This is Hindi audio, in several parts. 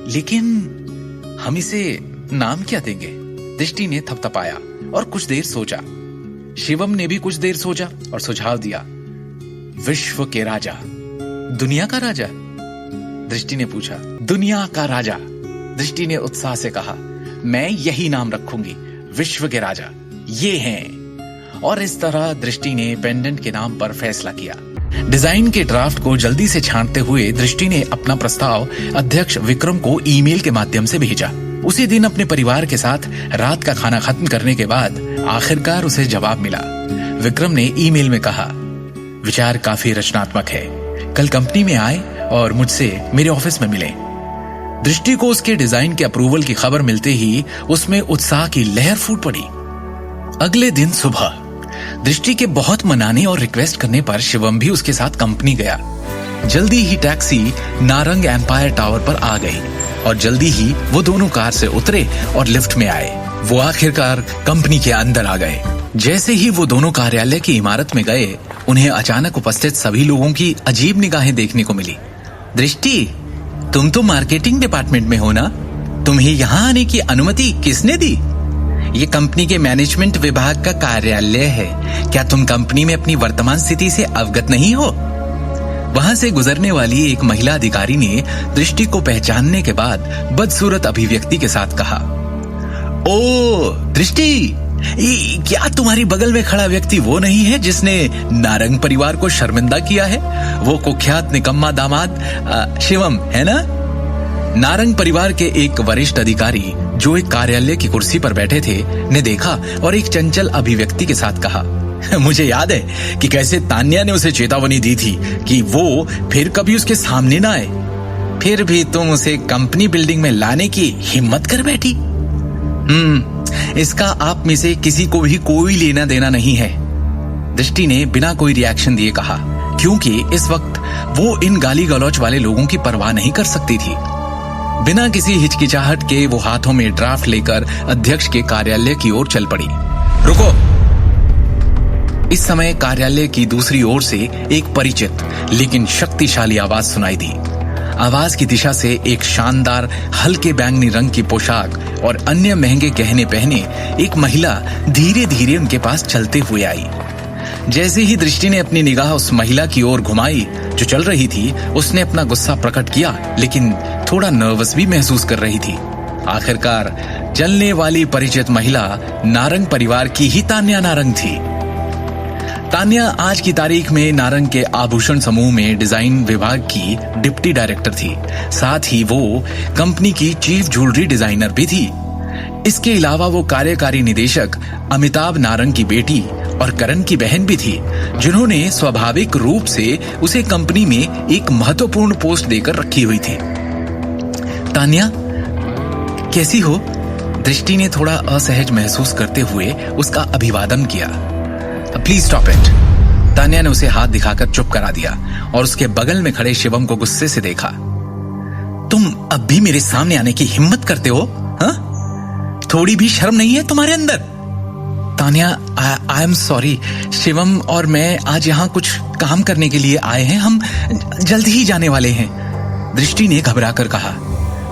लेकिन हम इसे नाम क्या देंगे? दृष्टि ने थपथपाया और कुछ देर सोचा। शिवम ने भी कुछ देर सोचा और सुझाव दिया, विश्व के राजा। दुनिया का राजा? दृष्टि ने पूछा। दुनिया का राजा, दृष्टि ने उत्साह से कहा। मैं यही नाम रखूंगी, विश्व के राजा। ये हैं। और इस तरह दृष्टि ने पेंडेंट के नाम पर फैसला किया। डिजाइन के ड्राफ्ट को जल्दी से छांटते हुए दृष्टि ने अपना प्रस्ताव अध्यक्ष विक्रम को ईमेल के माध्यम से भेजा। उसी दिन अपने परिवार के साथ रात का खाना खत्म करने के बाद आखिरकार उसे जवाब मिला। विक्रम ने ईमेल में कहा, विचार काफी रचनात्मक है, कल कंपनी में आए और मुझसे मेरे ऑफिस में मिले। दृष्टि को उसके डिजाइन के अप्रूवल की खबर मिलते ही उसमें उत्साह की लहर फूट पड़ी। अगले दिन सुबह दृष्टि के बहुत मनाने और रिक्वेस्ट करने पर शिवम भी उसके साथ कंपनी गया। जल्दी ही टैक्सी नारंग एम्पायर टावर पर आ गई और जल्दी ही वो दोनों कार से उतरे और लिफ्ट में आए। वो आखिरकार कंपनी के अंदर आ गए। जैसे ही वो दोनों कार्यालय की इमारत में गए, उन्हें अचानक उपस्थित सभी लोगों की अजीब निगाहें देखने को मिली। दृष्टि, तुम तो मार्केटिंग डिपार्टमेंट में हो ना? तुम्हें यहाँ आने की अनुमति किसने दी? ये कंपनी के मैनेजमेंट विभाग का कार्यालय है। क्या तुम कंपनी में अपनी वर्तमान स्थिति से अवगत नहीं हो? वहां से गुजरने वाली एक महिला अधिकारी ने दृष्टि को पहचानने के बाद बदसूरत अभिव्यक्ति के साथ कहा, ओ दृष्टि, क्या तुम्हारी बगल में खड़ा व्यक्ति वो नहीं है जिसने नारंग परिवार को शर्मिंदा किया है? वो कुख्यात निकम्मा दामाद शिवम है ना? नारंग परिवार के एक वरिष्ठ अधिकारी जो एक कार्यालय की कुर्सी पर बैठे थे ने देखा और एक चंचल अभिव्यक्ति के साथ कहा, मुझे याद है कि कैसे तान्या ने उसे चेतावनी दी थी कि वो फिर कभी उसके सामने ना आए। फिर भी तुम उसे कंपनी बिल्डिंग में लाने की हिम्मत कर बैठी। इसका आप में से किसी को भी कोई लेना देना नहीं है, दृष्टि ने बिना कोई रिएक्शन दिए कहा, क्योंकि इस वक्त वो इन गाली गलौच वाले लोगों की परवाह नहीं कर सकती थी। बिना किसी हिचकिचाहट के वो हाथों में ड्राफ्ट लेकर अध्यक्ष के कार्यालय की ओर चल पड़ी। रुको! इस समय कार्यालय की दूसरी ओर से एक परिचित लेकिन शक्तिशाली आवाज सुनाई दी। आवाज की दिशा से एक शानदार हल्के बैंगनी रंग की पोशाक और अन्य महंगे गहने पहने एक महिला धीरे धीरे उनके पास चलते हुए आई। जैसे ही दृष्टि ने अपनी निगाह उस महिला की ओर घुमाई जो चल रही थी, उसने अपना गुस्सा प्रकट किया, लेकिन थोड़ा नर्वस भी महसूस कर रही थी। आखिरकार चलने वाली परिचित महिला नारंग परिवार की ही तान्या नारंग थी। तान्या आज की तारीख में नारंग के आभूषण समूह में डिजाइन विभाग की डिप्टी डायरेक्टर थी। साथ ही वो कंपनी की चीफ ज्वेलरी डिजाइनर भी थी। इसके अलावा वो कार्यकारी निदेशक अमिताभ नारंग की बेटी और करण की बहन भी थी, जिन्होंने स्वाभाविक रूप से उसे कंपनी में एक महत्वपूर्ण पोस्ट देकर रखी हुई थी। तान्या, कैसी हो? दृष्टि ने थोड़ा असहज महसूस करते हुए उसका अभिवादन किया। Please stop it. तान्या ने उसे हाथ दिखाकर चुप करा दिया और उसके बगल में खड़े शिवम को गुस्से से देखा। तुम अब भी मेरे सामने आने की हिम्मत करते हो? हाँ? थोड़ी भी शर्म नहीं है तुम्हारे अंदर? Tanya, I am sorry. Shivam और मैं आज यहाँ कुछ काम करने के लिए आए हैं। हम जल्द ही जाने वाले हैं, दृष्टि ने घबराकर कहा।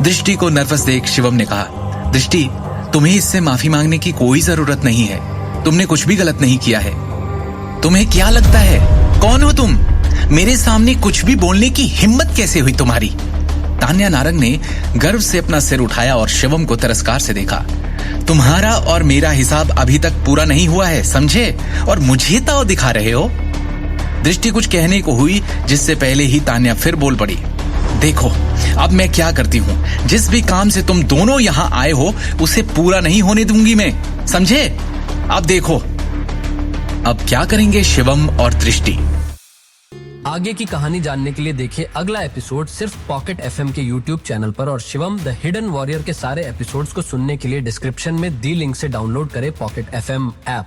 दृष्टि को नर्वस देख शिवम ने कहा, दृष्टि, तुम्हें इससे माफी मांगने की कोई जरूरत नहीं है। तुमने कुछ भी गलत नहीं किया है। तुम्हें क्या लगता है, कौन हो तुम? मेरे सामने कुछ भी बोलने की हिम्मत कैसे हुई तुम्हारी? तान्या नारंग ने गर्व से अपना सिर उठाया और शिवम को तिरस्कार से देखा। तुम्हारा और मेरा हिसाब अभी तक पूरा नहीं हुआ है, समझे? और मुझे ताव दिखा रहे हो? दृष्टि कुछ कहने को हुई, जिससे पहले ही तान्या फिर बोल पड़ी। देखो, अब मैं क्या करती हूँ, जिस भी काम से तुम दोनों यहाँ आए हो उसे पूरा नहीं होने दूंगी मैं, समझे? अब देखो अब क्या करेंगे शिवम और दृष्टि। आगे की कहानी जानने के लिए देखें अगला एपिसोड सिर्फ पॉकेट एफएम के YouTube चैनल पर, और शिवम द हिडन वॉरियर के सारे एपिसोड्स को सुनने के लिए डिस्क्रिप्शन में दी लिंक से डाउनलोड करें पॉकेट एफएम ऐप।